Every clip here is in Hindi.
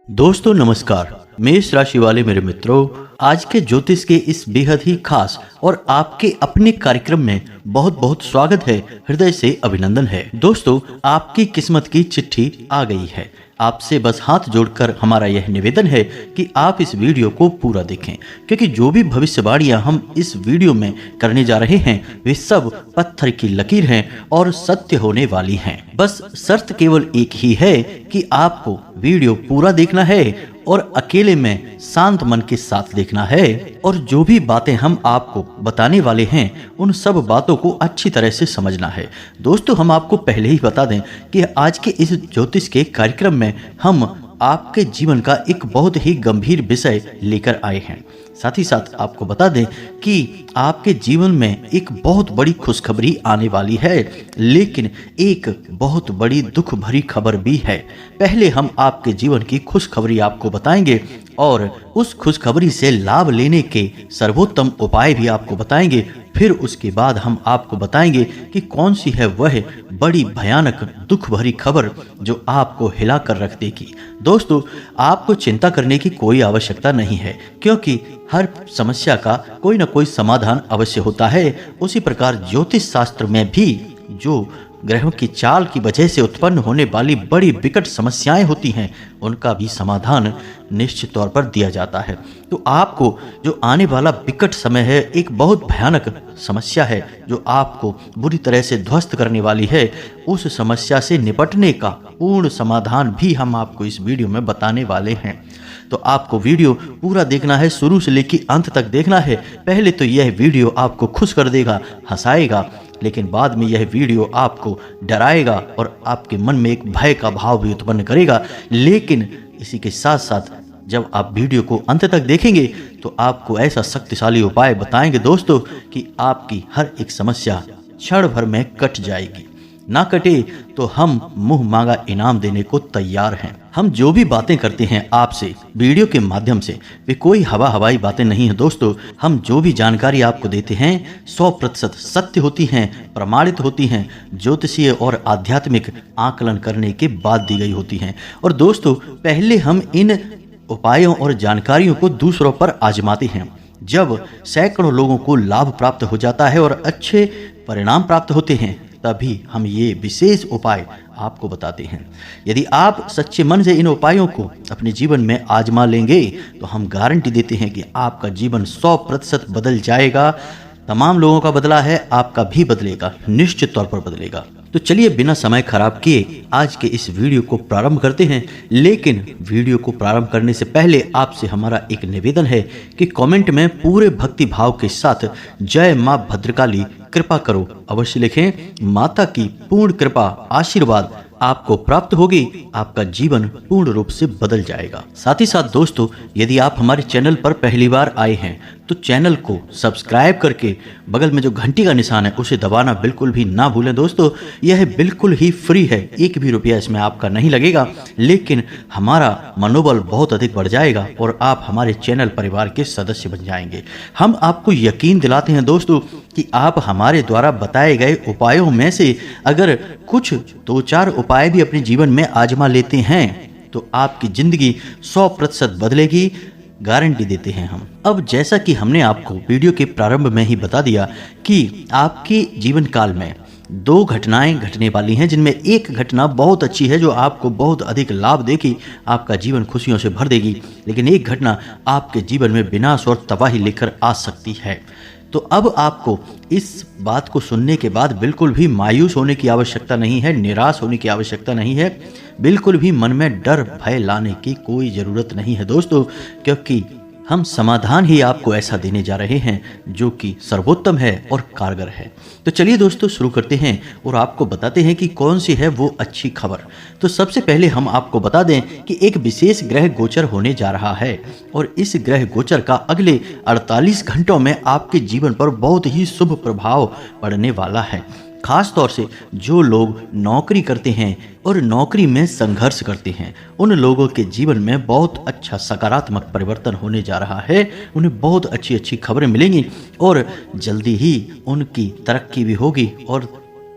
दोस्तों नमस्कार। मेष राशि वाले मेरे मित्रों, आज के ज्योतिष के इस बेहद ही खास और आपके अपने कार्यक्रम में बहुत बहुत स्वागत है। हृदय से अभिनंदन है। दोस्तों, आपकी किस्मत की चिट्ठी आ गई है। आपसे बस हाथ जोड़कर हमारा यह निवेदन है कि आप इस वीडियो को पूरा देखें, क्योंकि जो भी भविष्यवाणियां हम इस वीडियो में करने जा रहे हैं वे सब पत्थर की लकीर हैं और सत्य होने वाली हैं। बस शर्त केवल एक ही है कि आपको वीडियो पूरा देखना है और अकेले में शांत मन के साथ देखना है, और जो भी बातें हम आपको बताने वाले हैं उन सब बातों को अच्छी तरह से समझना है। दोस्तों, हम आपको पहले ही बता दें कि आज के इस ज्योतिष के कार्यक्रम में हम आपके जीवन का एक बहुत ही गंभीर विषय लेकर आए हैं। साथ ही साथ आपको बता दें कि आपके जीवन में एक बहुत बड़ी खुशखबरी आने वाली है, लेकिन एक बहुत बड़ी दुख भरी खबर भी है। पहले हम आपके जीवन की खुशखबरी आपको बताएंगे और उस खुशखबरी से लाभ लेने के सर्वोत्तम उपाय भी आपको बताएंगे। फिर उसके बाद हम आपको बताएंगे कि कौन सी है वह बड़ी भयानक दुख भरी खबर जो आपको हिला कर रख देगी। दोस्तों, आपको चिंता करने की कोई आवश्यकता नहीं है, क्योंकि हर समस्या का कोई न कोई समाधान अवश्य होता है। उसी प्रकार ज्योतिष शास्त्र में भी जो ग्रहों की चाल की वजह से उत्पन्न होने वाली बड़ी विकट समस्याएं होती हैं उनका भी समाधान निश्चित तौर पर दिया जाता है। तो आपको जो आने वाला विकट समय है, एक बहुत भयानक समस्या है जो आपको बुरी तरह से ध्वस्त करने वाली है, उस समस्या से निपटने का पूर्ण समाधान भी हम आपको इस वीडियो में बताने वाले हैं। तो आपको वीडियो पूरा देखना है, शुरू से लेकर अंत तक देखना है। पहले तो यह वीडियो आपको खुश कर देगा, हंसाएगा, लेकिन बाद में यह वीडियो आपको डराएगा और आपके मन में एक भय का भाव भी उत्पन्न करेगा। लेकिन इसी के साथ साथ जब आप वीडियो को अंत तक देखेंगे तो आपको ऐसा शक्तिशाली उपाय बताएंगे दोस्तों कि आपकी हर एक समस्या क्षण भर में कट जाएगी। ना कटे तो हम मुंह मांगा इनाम देने को तैयार हैं। हम जो भी बातें करते हैं आपसे वीडियो के माध्यम से वे कोई हवाई बातें नहीं है दोस्तों। हम जो भी जानकारी आपको देते हैं 100% सत्य होती हैं, प्रमाणित होती हैं, ज्योतिषीय और आध्यात्मिक आकलन करने के बाद दी गई होती हैं। और दोस्तों, पहले हम इन उपायों और जानकारियों को दूसरों पर आजमाते हैं। जब सैकड़ों लोगों को लाभ प्राप्त हो जाता है और अच्छे परिणाम प्राप्त होते हैं, तभी हम ये विशेष उपाय आपको बताते हैं। यदि आप सच्चे मन से इन उपायों को अपने जीवन में आजमा लेंगे तो हम गारंटी देते हैं कि आपका जीवन 100% बदल जाएगा। तमाम लोगों का बदला है, आपका भी बदलेगा, निश्चित तौर पर बदलेगा। तो चलिए बिना समय खराब किए आज के इस वीडियो को प्रारंभ करते हैं। लेकिन वीडियो को प्रारंभ करने से पहले आपसे हमारा एक निवेदन है कि कमेंट में पूरे भक्ति भाव के साथ जय मां भद्रकाली कृपा करो अवश्य लिखें। माता की पूर्ण कृपा आशीर्वाद आपको प्राप्त होगी, आपका जीवन पूर्ण रूप से बदल जाएगा। साथ ही साथ दोस्तों, यदि आप हमारे चैनल पर पहली बार आए हैं तो चैनल को सब्सक्राइब करके बगल में जो घंटी का निशान है उसे दबाना बिल्कुल भी ना भूलें। दोस्तों, यह बिल्कुल ही फ्री है, एक भी रुपया इसमें आपका नहीं लगेगा, लेकिन हमारा मनोबल बहुत अधिक बढ़ जाएगा और आप हमारे चैनल परिवार के सदस्य बन जाएंगे। हम आपको यकीन दिलाते हैं दोस्तों कि आप हमारे द्वारा बताए गए उपायों में से अगर कुछ 2-4 उपाय भी अपने जीवन में आजमा लेते हैं तो आपकी जिंदगी 100% बदलेगी, गारंटी देते हैं हम। अब जैसा कि हमने आपको वीडियो के प्रारंभ में ही बता दिया कि आपके जीवन काल में 2 घटनाएं घटने वाली हैं, जिनमें एक घटना बहुत अच्छी है जो आपको बहुत अधिक लाभ देगी, आपका जीवन खुशियों से भर देगी, लेकिन एक घटना आपके जीवन में विनाश और तबाही लेकर आ सकती है। तो अब आपको इस बात को सुनने के बाद बिल्कुल भी मायूस होने की आवश्यकता नहीं है, निराश होने की आवश्यकता नहीं है, बिल्कुल भी मन में डर भय लाने की कोई ज़रूरत नहीं है दोस्तों, क्योंकि हम समाधान ही आपको ऐसा देने जा रहे हैं जो कि सर्वोत्तम है और कारगर है। तो चलिए दोस्तों शुरू करते हैं और आपको बताते हैं कि कौन सी है वो अच्छी खबर। तो सबसे पहले हम आपको बता दें कि एक विशेष ग्रह गोचर होने जा रहा है और इस ग्रह गोचर का अगले 48 घंटों में आपके जीवन पर बहुत ही शुभ प्रभाव पड़ने वाला है। खास तौर से जो लोग नौकरी करते हैं और नौकरी में संघर्ष करते हैं, उन लोगों के जीवन में बहुत अच्छा सकारात्मक परिवर्तन होने जा रहा है। उन्हें बहुत अच्छी अच्छी खबरें मिलेंगी और जल्दी ही उनकी तरक्की भी होगी और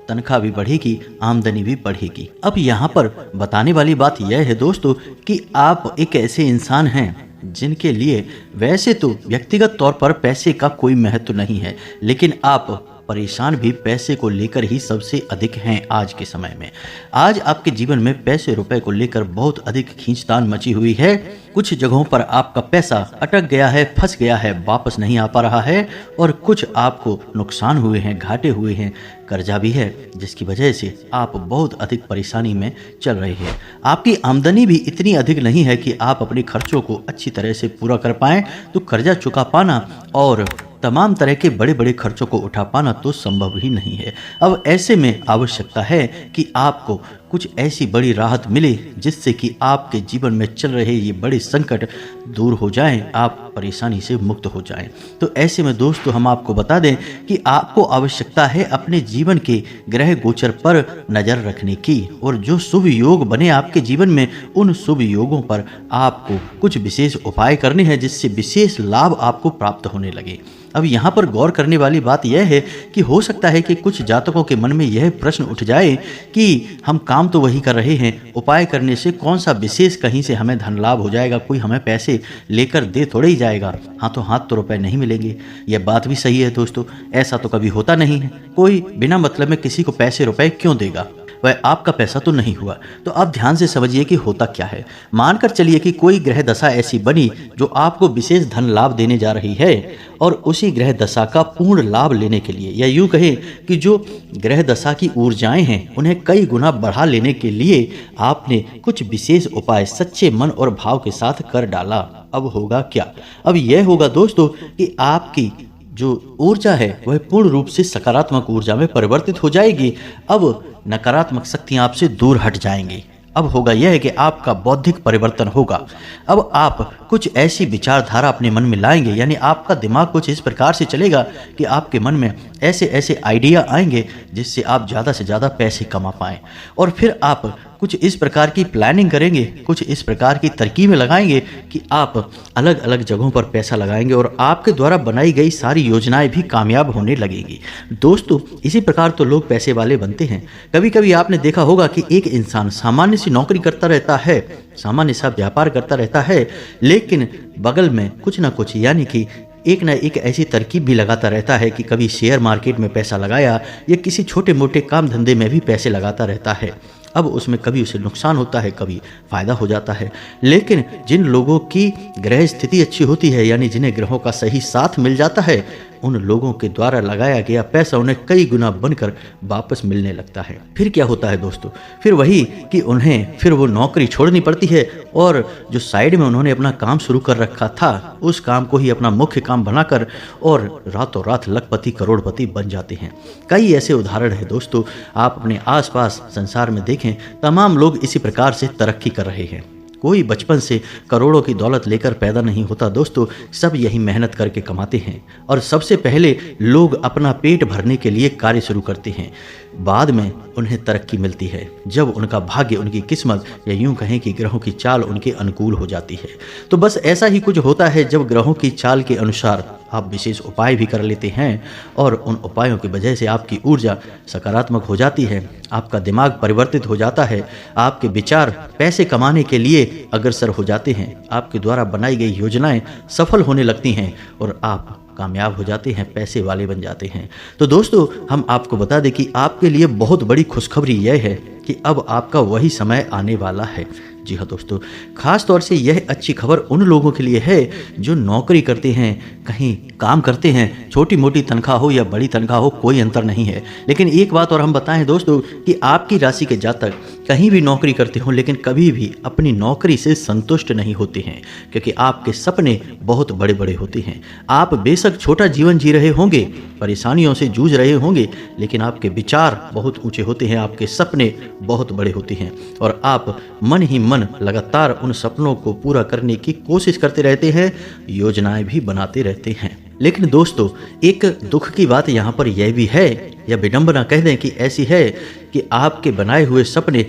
तनख्वाह भी बढ़ेगी, आमदनी भी बढ़ेगी। अब यहाँ पर बताने वाली बात यह है दोस्तों कि आप एक ऐसे इंसान हैं जिनके लिए वैसे तो व्यक्तिगत तौर पर पैसे का कोई महत्व नहीं है, लेकिन आप परेशान भी पैसे को लेकर ही सबसे अधिक हैं आज के समय में। आज आपके जीवन में पैसे रुपए को लेकर बहुत अधिक खींचतान मची हुई है। कुछ जगहों पर आपका पैसा अटक गया है, फंस गया है, वापस नहीं आ पा रहा है, और कुछ आपको नुकसान हुए हैं, घाटे हुए हैं, कर्जा भी है, जिसकी वजह से आप बहुत अधिक परेशानी में चल रहे हैं। आपकी आमदनी भी इतनी अधिक नहीं है कि आप अपने खर्चों को अच्छी तरह से पूरा कर पाएं, तो कर्जा चुका पाना और तमाम तरह के बड़े बड़े खर्चों को उठा पाना तो संभव ही नहीं है। अब ऐसे में आवश्यकता है कि आपको कुछ ऐसी बड़ी राहत मिले जिससे कि आपके जीवन में चल रहे ये बड़े संकट दूर हो जाएं, आप परेशानी से मुक्त हो जाएं। तो ऐसे में दोस्तों हम आपको बता दें कि आपको आवश्यकता है अपने जीवन के ग्रह गोचर पर नज़र रखने की, और जो शुभ योग बने आपके जीवन में उन शुभ योगों पर आपको कुछ विशेष उपाय करने हैं जिससे विशेष लाभ आपको प्राप्त होने लगे। अब यहाँ पर गौर करने वाली बात यह है कि हो सकता है कि कुछ जातकों के मन में यह प्रश्न उठ जाए कि हम काम तो वही कर रहे हैं, उपाय करने से कौन सा विशेष कहीं से हमें धन लाभ हो जाएगा, कोई हमें पैसे लेकर दे थोड़े ही जाएगा, हाथों हाथ तो रुपए नहीं मिलेंगे। यह बात भी सही है दोस्तों, ऐसा तो कभी होता नहीं है। कोई बिना मतलब में किसी को पैसे रुपए क्यों देगा, वह आपका पैसा तो नहीं हुआ। तो आप ध्यान से समझिए कि होता क्या है। मानकर चलिए कि कोई ग्रह दशा ऐसी बनी जो आपको विशेष धन लाभ देने जा रही है, और उसी ग्रह दशा का पूर्ण लाभ लेने के लिए, या यूं कहें कि जो ग्रह दशा की ऊर्जाएं हैं उन्हें कई गुना बढ़ा लेने के लिए आपने कुछ विशेष उपाय सच्चे मन और भाव के साथ कर डाला। अब होगा क्या? अब यह होगा दोस्तों कि आपकी जो ऊर्जा है वह पूर्ण रूप से सकारात्मक ऊर्जा में परिवर्तित हो जाएगी। अब नकारात्मक शक्तियां आपसे दूर हट जाएंगी। अब होगा यह है कि आपका बौद्धिक परिवर्तन होगा। अब आप कुछ ऐसी विचारधारा अपने मन में लाएंगे, यानी आपका दिमाग कुछ इस प्रकार से चलेगा कि आपके मन में ऐसे ऐसे आइडिया आएंगे जिससे आप ज़्यादा से ज़्यादा पैसे कमा पाएं, और फिर आप कुछ इस प्रकार की प्लानिंग करेंगे, कुछ इस प्रकार की तरकीबें लगाएंगे कि आप अलग अलग जगहों पर पैसा लगाएंगे और आपके द्वारा बनाई गई सारी योजनाएं भी कामयाब होने लगेंगी। दोस्तों इसी प्रकार तो लोग पैसे वाले बनते हैं। कभी कभी आपने देखा होगा कि एक इंसान सामान्य सी नौकरी करता रहता है, सामान्य सा व्यापार करता रहता है, लेकिन बगल में कुछ ना कुछ यानी कि एक ना एक ऐसी तरकीब भी लगाता रहता है कि कभी शेयर मार्केट में पैसा लगाया या किसी छोटे मोटे काम धंधे में भी पैसे लगाता रहता है। अब उसमें कभी उसे नुकसान होता है, कभी फायदा हो जाता है। लेकिन जिन लोगों की ग्रह स्थिति अच्छी होती है, यानी जिन्हें ग्रहों का सही साथ मिल जाता है, उन लोगों के द्वारा लगाया गया पैसा उन्हें कई गुना बनकर वापस मिलने लगता है। फिर क्या होता है दोस्तों? फिर वही कि उन्हें फिर वो नौकरी छोड़नी पड़ती है और जो साइड में उन्होंने अपना काम शुरू कर रखा था उस काम को ही अपना मुख्य काम बनाकर और रातों रात लखपति करोड़पति बन जाते हैं। कई ऐसे उदाहरण है दोस्तों, आप अपने आसपास संसार में देखें, तमाम लोग इसी प्रकार से तरक्की कर रहे हैं। कोई बचपन से करोड़ों की दौलत लेकर पैदा नहीं होता दोस्तों, सब यही मेहनत करके कमाते हैं और सबसे पहले लोग अपना पेट भरने के लिए कार्य शुरू करते हैं, बाद में उन्हें तरक्की मिलती है जब उनका भाग्य, उनकी किस्मत या यूं कहें कि ग्रहों की चाल उनके अनुकूल हो जाती है। तो बस ऐसा ही कुछ होता है जब ग्रहों की चाल के अनुसार आप विशेष उपाय भी कर लेते हैं और उन उपायों की वजह से आपकी ऊर्जा सकारात्मक हो जाती है, आपका दिमाग परिवर्तित हो जाता है, आपके विचार पैसे कमाने के लिए अग्रसर हो जाते हैं, आपके द्वारा बनाई गई योजनाएं सफल होने लगती हैं और आप कामयाब हो जाते हैं, पैसे वाले बन जाते हैं। तो दोस्तों हम आपको बता दें कि आपके लिए बहुत बड़ी खुशखबरी यह है कि अब आपका वही समय आने वाला है। जी हाँ दोस्तों, खास तौर से यह अच्छी खबर उन लोगों के लिए है जो नौकरी करते हैं, कहीं काम करते हैं, छोटी मोटी तनख्वाह हो या बड़ी तनख्वाह हो, कोई अंतर नहीं है। लेकिन एक बात और हम बताएं दोस्तों कि आपकी राशि के जातक कहीं भी नौकरी करते हो लेकिन कभी भी अपनी नौकरी से संतुष्ट नहीं होते हैं, क्योंकि आपके सपने बहुत बड़े बड़े होते हैं। आप बेशक छोटा जीवन जी रहे होंगे, परेशानियों से जूझ रहे होंगे, लेकिन आपके विचार बहुत ऊंचे होते हैं, आपके सपने बहुत बड़े होते हैं और आप मन ही मन लगातार उन सपनों को पूरा करने की कोशिश करते रहते हैं, योजनाएं भी बनाते रहते हैं। लेकिन दोस्तों एक दुख की बात यहाँ पर यह भी है, या विडंबना कह दें कि ऐसी है कि आपके बनाए हुए सपने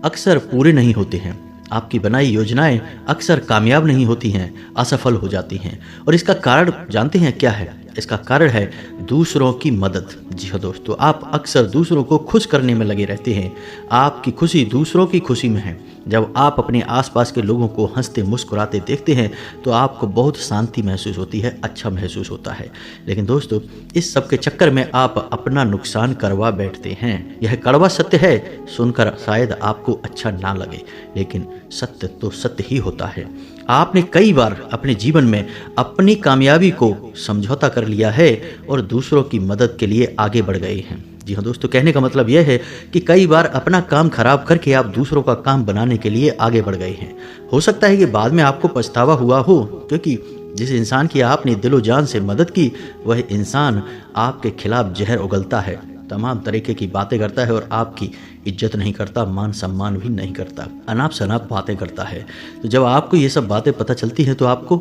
अक्सर पूरे नहीं होते हैं, आपकी बनाई योजनाएं अक्सर कामयाब नहीं होती हैं, असफल हो जाती हैं। और इसका कारण जानते हैं क्या है? इसका कारण है दूसरों की मदद। जी हाँ दोस्तों, आप अक्सर दूसरों को खुश करने में लगे रहते हैं। आपकी खुशी दूसरों की खुशी में है। जब आप अपने आसपास के लोगों को हंसते मुस्कुराते देखते हैं तो आपको बहुत शांति महसूस होती है, अच्छा महसूस होता है। लेकिन दोस्तों, इस सब के चक्कर में आप अपना नुकसान करवा बैठते हैं। यह कड़वा सत्य है, सुनकर शायद आपको अच्छा ना लगे, लेकिन सत्य तो सत्य ही होता है। आपने कई बार अपने जीवन में अपनी कामयाबी को समझौता कर लिया है और दूसरों की मदद के लिए आगे बढ़ गए हैं। जी हाँ दोस्तों, कहने का मतलब यह है कि कई बार अपना काम खराब करके आप दूसरों का काम बनाने के लिए आगे बढ़ गए हैं। हो सकता है कि बाद में आपको पछतावा हुआ हो, क्योंकि जिस इंसान की आपने दिलो जान से मदद की वह इंसान आपके खिलाफ जहर उगलता है, तमाम तरीके की बातें करता है और आपकी इज्जत नहीं करता, मान सम्मान भी नहीं करता, अनाप शनाप बातें करता है। तो जब आपको ये सब बातें पता चलती हैं तो आपको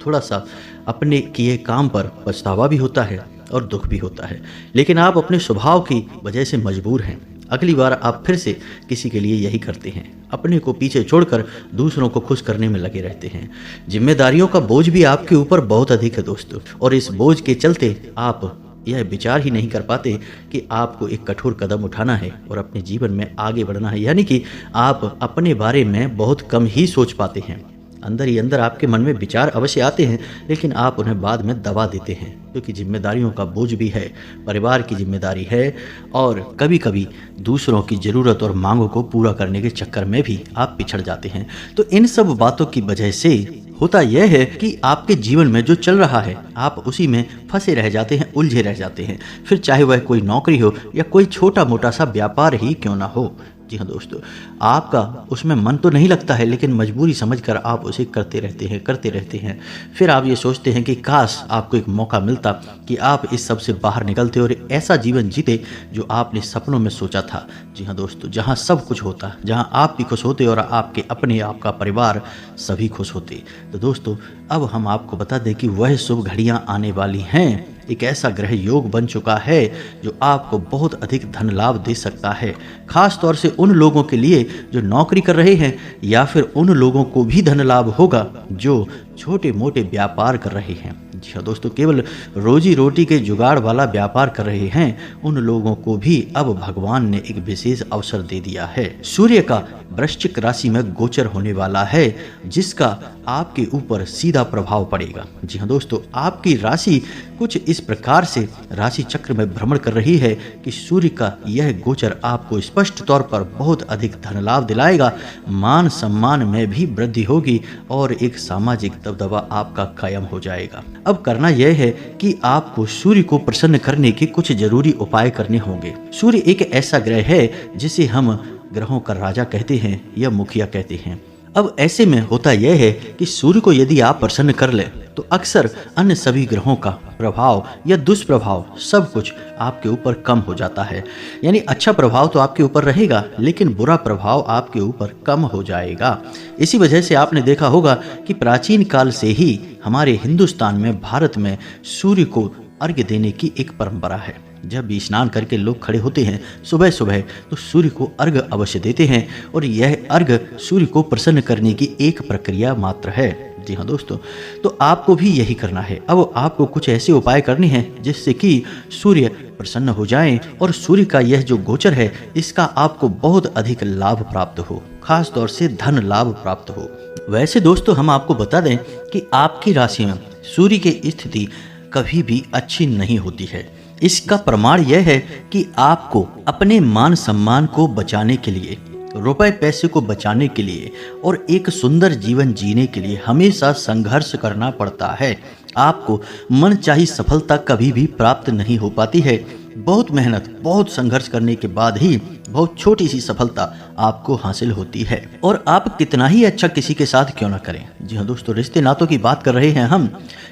थोड़ा सा अपने किए काम पर पछतावा भी होता है और दुख भी होता है, लेकिन आप अपने स्वभाव की वजह से मजबूर हैं। अगली बार आप फिर से किसी के लिए यही करते हैं, अपने को पीछे छोड़कर दूसरों को खुश करने में लगे रहते हैं। जिम्मेदारियों का बोझ भी आपके ऊपर बहुत अधिक है दोस्तों, और इस बोझ के चलते आप यह विचार ही नहीं कर पाते कि आपको एक कठोर कदम उठाना है और अपने जीवन में आगे बढ़ना है। यानी कि आप अपने बारे में बहुत कम ही सोच पाते हैं। अंदर ही अंदर आपके मन में विचार अवश्य आते हैं, लेकिन आप उन्हें बाद में दबा देते हैं, क्योंकि जिम्मेदारियों का बोझ भी है, परिवार की जिम्मेदारी है, और कभी कभी दूसरों की ज़रूरत और मांगों को पूरा करने के चक्कर में भी आप पिछड़ जाते हैं। तो इन सब बातों की वजह से होता यह है कि आपके जीवन में जो चल रहा है आप उसी में फंसे रह जाते हैं, उलझे रह जाते हैं। फिर चाहे वह कोई नौकरी हो या कोई छोटा मोटा सा व्यापार ही क्यों ना हो। जी हाँ दोस्तों, आपका उसमें मन तो नहीं लगता है, लेकिन मजबूरी समझकर आप उसे करते रहते हैं। फिर आप ये सोचते हैं कि काश आपको एक मौका मिलता कि आप इस सब से बाहर निकलते और ऐसा जीवन जीते जो आपने सपनों में सोचा था। जी हाँ दोस्तों, जहाँ सब कुछ होता, जहाँ आप भी खुश होते और आपके अपने आपका परिवार सभी खुश होते। तो दोस्तों, अब हम आपको बता दें कि वह शुभ घड़ियाँ आने वाली हैं। एक ऐसा ग्रह योग बन चुका है जो आपको बहुत अधिक धन लाभ दे सकता है, खास तौर से उन लोगों के लिए जो नौकरी कर रहे हैं, या फिर उन लोगों को भी धन लाभ होगा जो छोटे मोटे व्यापार कर रहे हैं। जी हाँ दोस्तों, केवल रोजी रोटी के जुगाड़ वाला व्यापार कर रहे हैं, उन लोगों को भी अब भगवान ने एक विशेष अवसर दे दिया है। सूर्य का वृश्चिक राशि में गोचर होने वाला है, जिसका आपके ऊपर सीधा प्रभाव पड़ेगा। जी हाँ दोस्तों, आपकी राशि कुछ इस प्रकार से राशि चक्र में भ्रमण कर रही है कि सूर्य का यह गोचर आपको स्पष्ट तौर पर बहुत अधिक धन लाभ दिलाएगा, मान सम्मान में भी वृद्धि होगी और एक सामाजिक दबदबा आपका कायम हो जाएगा। अब करना यह है कि आपको सूर्य को प्रसन्न करने के कुछ जरूरी उपाय करने होंगे। सूर्य एक ऐसा ग्रह है जिसे हम ग्रहों का राजा कहते हैं या मुखिया कहते हैं। अब ऐसे में होता यह है कि सूर्य को यदि आप प्रसन्न कर ले तो अक्सर अन्य सभी ग्रहों का प्रभाव या दुष्प्रभाव सब कुछ आपके ऊपर कम हो जाता है। यानी अच्छा प्रभाव तो आपके ऊपर रहेगा, लेकिन बुरा प्रभाव आपके ऊपर कम हो जाएगा। इसी वजह से आपने देखा होगा कि प्राचीन काल से ही हमारे हिंदुस्तान में, भारत में सूर्य को अर्घ्य देने की एक परंपरा है। जब भी स्नान करके लोग खड़े होते हैं सुबह सुबह तो सूर्य को अर्घ्य अवश्य देते हैं, और यह अर्घ्य सूर्य को प्रसन्न करने की एक प्रक्रिया मात्र है। जी हाँ दोस्तों, तो आपको भी यही करना है। अब आपको कुछ ऐसे उपाय करने हैं जिससे कि सूर्य प्रसन्न हो जाएं और सूर्य का यह जो गोचर है इसका आपको बहुत अधिक लाभ प्राप्त हो, खास तौर से धन लाभ प्राप्त हो। वैसे दोस्तों, हम आपको बता दें कि आपकी राशि में सूर्य की स्थिति कभी भी अच्छी नहीं होती है। इसका प्रमाण यह है कि आपको अपने मान सम्मान को बचाने के लिए, रुपए पैसे को बचाने के लिए और एक सुंदर जीवन जीने के लिए हमेशा संघर्ष करना पड़ता है। आपको मनचाही सफलता कभी भी प्राप्त नहीं हो पाती है। बहुत मेहनत, बहुत संघर्ष करने के बाद ही बहुत छोटी सी सफलता आपको हासिल होती है। और आप कितना ही अच्छा किसी के साथ क्यों ना करें, जी हाँ दोस्तों, रिश्ते नातों की बात कर रहे हैं हम,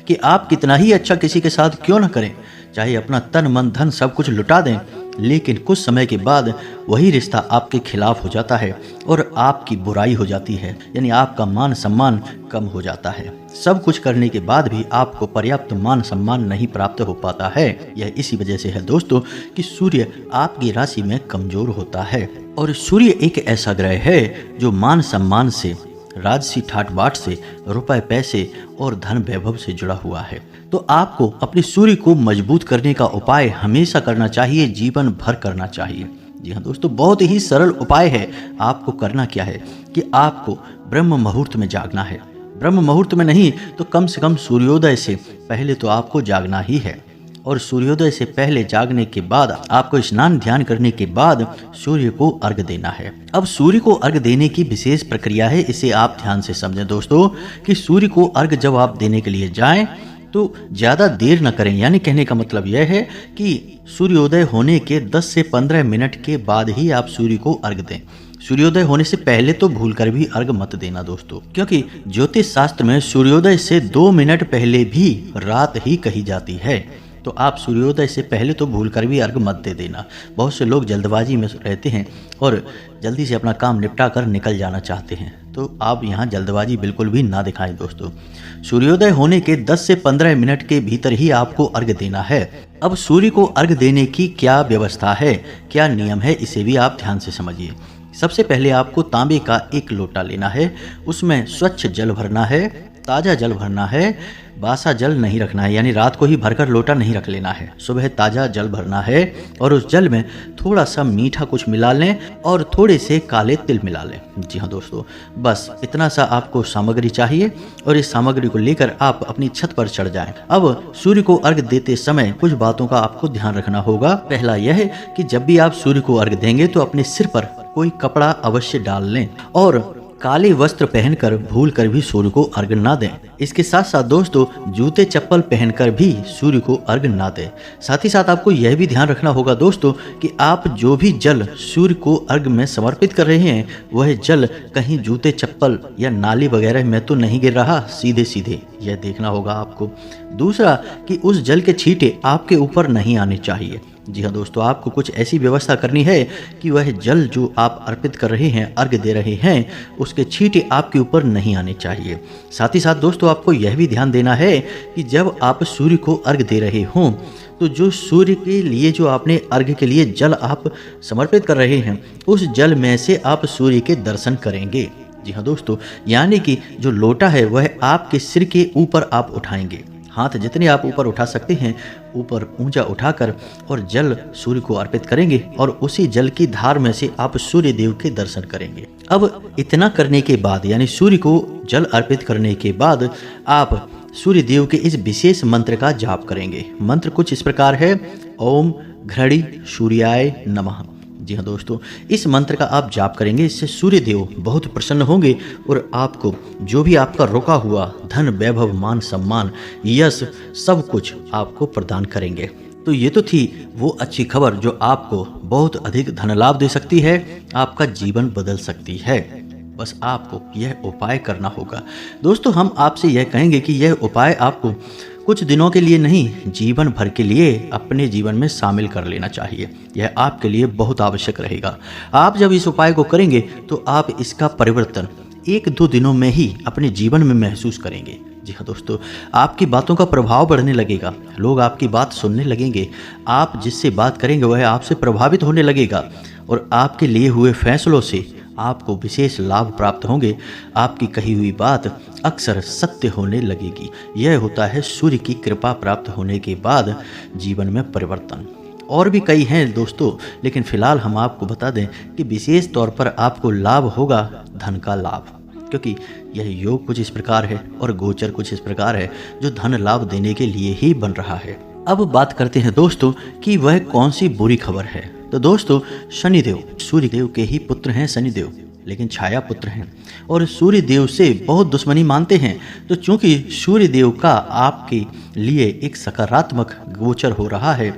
कि आप कितना ही अच्छा किसी के साथ क्यों ना करें, चाहे अपना तन मन धन सब कुछ लुटा दें, लेकिन कुछ समय के बाद वही रिश्ता आपके खिलाफ हो जाता है और आपकी बुराई हो जाती है। यानी आपका मान सम्मान कम हो जाता है। सब कुछ करने के बाद भी आपको पर्याप्त मान सम्मान नहीं प्राप्त हो पाता है। यह इसी वजह से है दोस्तों कि सूर्य आपकी राशि में कमजोर होता है। और सूर्य एक ऐसा ग्रह है जो मान सम्मान से, राजसी ठाट बाट से, रुपए पैसे और धन वैभव से जुड़ा हुआ है। तो आपको अपने सूर्य को मजबूत करने का उपाय हमेशा करना चाहिए, जीवन भर करना चाहिए। जी हाँ दोस्तों, बहुत ही सरल उपाय है। आपको करना क्या है कि आपको ब्रह्म मुहूर्त में जागना है। ब्रह्म मुहूर्त में नहीं तो कम से कम सूर्योदय से पहले तो आपको जागना ही है। और सूर्योदय से पहले जागने के बाद आपको स्नान ध्यान करने के बाद सूर्य को अर्घ देना है। अब सूर्य को अर्घ देने की विशेष प्रक्रिया है, इसे आप ध्यान से समझें दोस्तों कि सूर्य को अर्घ जब आप देने के लिए जाएं तो ज़्यादा देर न करें। यानी कहने का मतलब यह है कि सूर्योदय होने के 10 से 15 मिनट के बाद ही आप सूर्य को अर्घ दें। सूर्योदय होने से पहले तो भूलकर भी अर्घ मत देना दोस्तों, क्योंकि ज्योतिष शास्त्र में सूर्योदय से 2 मिनट पहले भी रात ही कही जाती है। तो आप सूर्योदय से पहले तो भूलकर भी अर्घ मत दे देना। बहुत से लोग जल्दबाजी में रहते हैं और जल्दी से अपना काम निपटा कर निकल जाना चाहते हैं, तो आप यहाँ जल्दबाजी बिल्कुल भी ना दिखाएं दोस्तों। सूर्योदय होने के 10 से 15 मिनट के भीतर ही आपको अर्घ देना है। अब सूर्य को अर्घ देने की क्या व्यवस्था है, क्या नियम है, इसे भी आप ध्यान से समझिए। सबसे पहले आपको तांबे का एक लोटा लेना है, उसमें स्वच्छ जल भरना है, ताज़ा जल भरना है, बासा जल नहीं रखना है, यानी रात को ही भरकर लोटा नहीं रख लेना है। सुबह ताज़ा जल भरना है और उस जल में थोड़ा सा मीठा कुछ मिला लें और थोड़े से काले तिल मिला लें। जी हाँ दोस्तों, बस इतना सा आपको सामग्री चाहिए और इस सामग्री को लेकर आप अपनी छत पर चढ़ जाएं। अब सूर्य को अर्घ देते समय कुछ बातों का आपको ध्यान रखना होगा। पहला यह है कि जब भी आप सूर्य को अर्घ देंगे तो अपने सिर पर कोई कपड़ा अवश्य डाल लें और काले वस्त्र पहनकर भूल कर भी सूर्य को अर्घ ना दें। इसके साथ साथ दोस्तों जूते चप्पल पहनकर भी सूर्य को अर्घ ना दें। साथ ही साथ आपको यह भी ध्यान रखना होगा दोस्तों कि आप जो भी जल सूर्य को अर्घ में समर्पित कर रहे हैं वह जल कहीं जूते चप्पल या नाली वगैरह में तो नहीं गिर रहा, सीधे सीधे यह देखना होगा आपको। दूसरा कि उस जल के छींटे आपके ऊपर नहीं आने चाहिए। जी हाँ दोस्तों, आपको कुछ ऐसी व्यवस्था करनी है कि वह जल जो आप अर्पित कर रहे हैं, अर्घ दे रहे हैं, उसके छींटे आपके ऊपर नहीं आने चाहिए। साथ ही साथ दोस्तों आपको यह भी ध्यान देना है कि जब आप सूर्य को अर्घ दे रहे हों तो जो सूर्य के लिए जो आपने अर्घ के लिए जल आप समर्पित कर रहे हैं उस जल में से आप सूर्य के दर्शन करेंगे। जी हाँ दोस्तों, यानी कि जो लोटा है वह आपके सिर के ऊपर आप उठाएंगे। हाथ जितने आप ऊपर उठा सकते हैं ऊपर ऊंचा उठाकर और जल सूर्य को अर्पित करेंगे और उसी जल की धार में से आप सूर्य देव के दर्शन करेंगे। अब इतना करने के बाद यानी सूर्य को जल अर्पित करने के बाद आप सूर्य देव के इस विशेष मंत्र का जाप करेंगे। मंत्र कुछ इस प्रकार है, ओम घृणी सूर्याय नमः। जी हाँ दोस्तों, इस मंत्र का आप जाप करेंगे, इससे सूर्य देव बहुत प्रसन्न होंगे और आपको जो भी आपका रुका हुआ धन वैभव मान सम्मान यश सब कुछ आपको प्रदान करेंगे। तो ये तो थी वो अच्छी खबर जो आपको बहुत अधिक धन लाभ दे सकती है, आपका जीवन बदल सकती है। बस आपको यह उपाय करना होगा दोस्तों। हम आपसे यह कहेंगे कि यह उपाय आपको कुछ दिनों के लिए नहीं, जीवन भर के लिए अपने जीवन में शामिल कर लेना चाहिए। यह आपके लिए बहुत आवश्यक रहेगा। आप जब इस उपाय को करेंगे तो आप इसका परिवर्तन 1-2 दिनों में ही अपने जीवन में महसूस करेंगे। जी हाँ दोस्तों, आपकी बातों का प्रभाव बढ़ने लगेगा, लोग आपकी बात सुनने लगेंगे, आप जिससे बात करेंगे वह आपसे प्रभावित होने लगेगा और आपके लिए हुए फैसलों से आपको विशेष लाभ प्राप्त होंगे। आपकी कही हुई बात अक्सर सत्य होने लगेगी। यह होता है सूर्य की कृपा प्राप्त होने के बाद जीवन में परिवर्तन। और भी कई हैं दोस्तों, लेकिन फिलहाल हम आपको बता दें कि विशेष तौर पर आपको लाभ होगा धन का लाभ, क्योंकि यह योग कुछ इस प्रकार है और गोचर कुछ इस प्रकार है जो धन लाभ देने के लिए ही बन रहा है। अब बात करते हैं दोस्तों कि वह कौन सी बुरी खबर है। तो दोस्तों शनिदेव सूर्य देव के ही पुत्र हैं शनिदेव, लेकिन छाया पुत्र हैं और सूर्य देव से बहुत दुश्मनी मानते हैं। तो चूंकि सूर्य देव का आपके लिए एक सकारात्मक गोचर हो रहा है,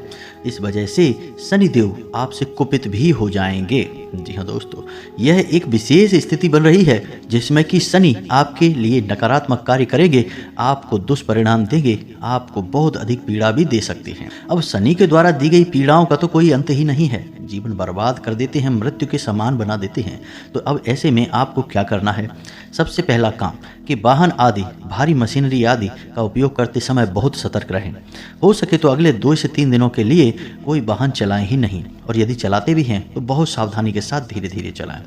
इस वजह से शनिदेव आपसे कुपित भी हो जाएंगे। जी हाँ दोस्तों, यह एक विशेष स्थिति बन रही है जिसमें कि शनि आपके लिए नकारात्मक कार्य करेंगे, आपको दुष्परिणाम देंगे, आपको बहुत अधिक पीड़ा भी दे सकते हैं। अब शनि के द्वारा दी गई पीड़ाओं का तो कोई अंत ही नहीं है, जीवन बर्बाद कर देते हैं, मृत्यु के समान बना देते हैं। तो अब ऐसे में आपको क्या करना है? सबसे पहला काम कि वाहन आदि भारी मशीनरी आदि का उपयोग करते समय बहुत सतर्क रहें। हो सके तो अगले 2 से 3 दिनों के लिए कोई वाहन चलाएं ही नहीं, और यदि चलाते भी हैं तो बहुत सावधानी के साथ धीरे धीरे चलाएं।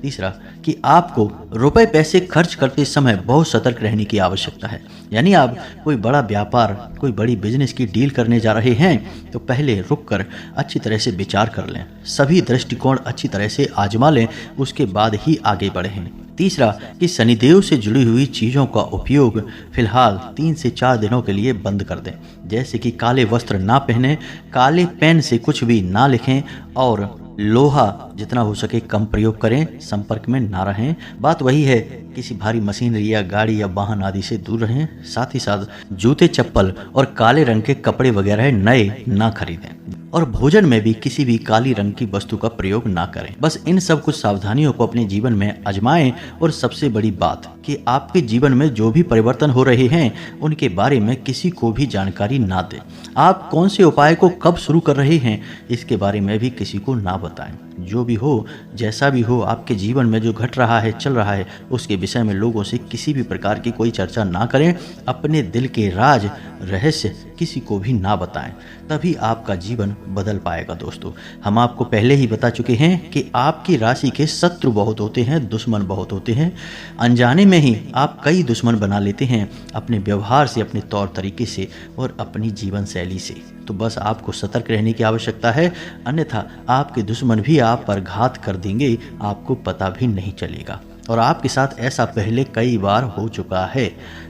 तीसरा कि आपको रुपए पैसे खर्च करते समय बहुत सतर्क रहने की आवश्यकता है। यानी आप कोई बड़ा व्यापार, कोई बड़ी बिजनेस की डील करने जा रहे हैं तो पहले रुक कर अच्छी तरह से विचार कर लें, सभी दृष्टिकोण अच्छी तरह से आजमा लें, उसके बाद ही आगे बढ़ें। तीसरा कि शनिदेव से जुड़ी हुई चीज़ों का उपयोग फिलहाल 3 से 4 दिनों के लिए बंद कर दें, जैसे कि काले वस्त्र ना पहनें, काले पेन से कुछ भी ना लिखें और लोहा जितना हो सके कम प्रयोग करें, संपर्क में ना रहें। बात वही है, किसी भारी मशीनरी या गाड़ी या वाहन आदि से दूर रहें। साथ ही साथ जूते, चप्पल और काले रंग के कपड़े वगैरह नए ना खरीदें और भोजन में भी किसी भी काली रंग की वस्तु का प्रयोग ना करें। बस इन सब कुछ सावधानियों को अपने जीवन में आजमाएं और सबसे बड़ी बात कि आपके जीवन में जो भी परिवर्तन हो रहे हैं उनके बारे में किसी को भी जानकारी ना दें। आप कौन से उपाय को कब शुरू कर रहे हैं इसके बारे में भी किसी को ना बताएं। जो भी हो, जैसा भी हो, आपके जीवन में जो घट रहा है, चल रहा है, उसके विषय में लोगों से किसी भी प्रकार की कोई चर्चा ना करें। अपने दिल के राज, रहस्य किसी को भी ना बताएं, तभी आपका जीवन बदल पाएगा। दोस्तों, हम आपको पहले ही बता चुके हैं कि आपकी राशि के शत्रु बहुत होते हैं, दुश्मन बहुत होते हैं। अनजाने में ही आप कई दुश्मन बना लेते हैं अपने व्यवहार से, अपने तौर तरीके से और अपनी जीवन शैली से। तो बस आपको सतर्क रहने की आवश्यकता है, अन्यथा आपके दुश्मन भी आप पर घात कर देंगे, आपको पता भी नहीं चलेगा। और आपके साथ ऐसा पहले कई बार हो चुका है,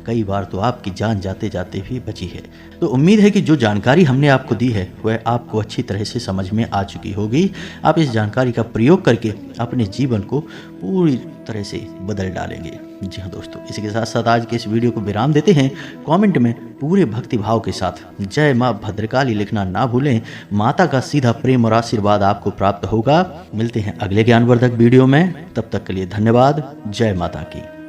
कई बार तो आपकी जान जाते जाते भी बची है। तो उम्मीद है कि जो जानकारी हमने आपको दी है वह आपको अच्छी तरह से समझ में आ चुकी होगी। आप इस जानकारी का प्रयोग करके अपने जीवन को पूरी तरह से बदल डालेंगे। जी हाँ दोस्तों, इसी के साथ साथ आज के इस वीडियो को विराम देते हैं। कमेंट में पूरे भक्ति भाव के साथ जय माँ भद्रकाली लिखना ना भूलें। माता का सीधा प्रेम और आशीर्वाद आपको प्राप्त होगा। मिलते हैं अगले ज्ञानवर्धक वीडियो में, तब तक के लिए धन्यवाद। जय माता की।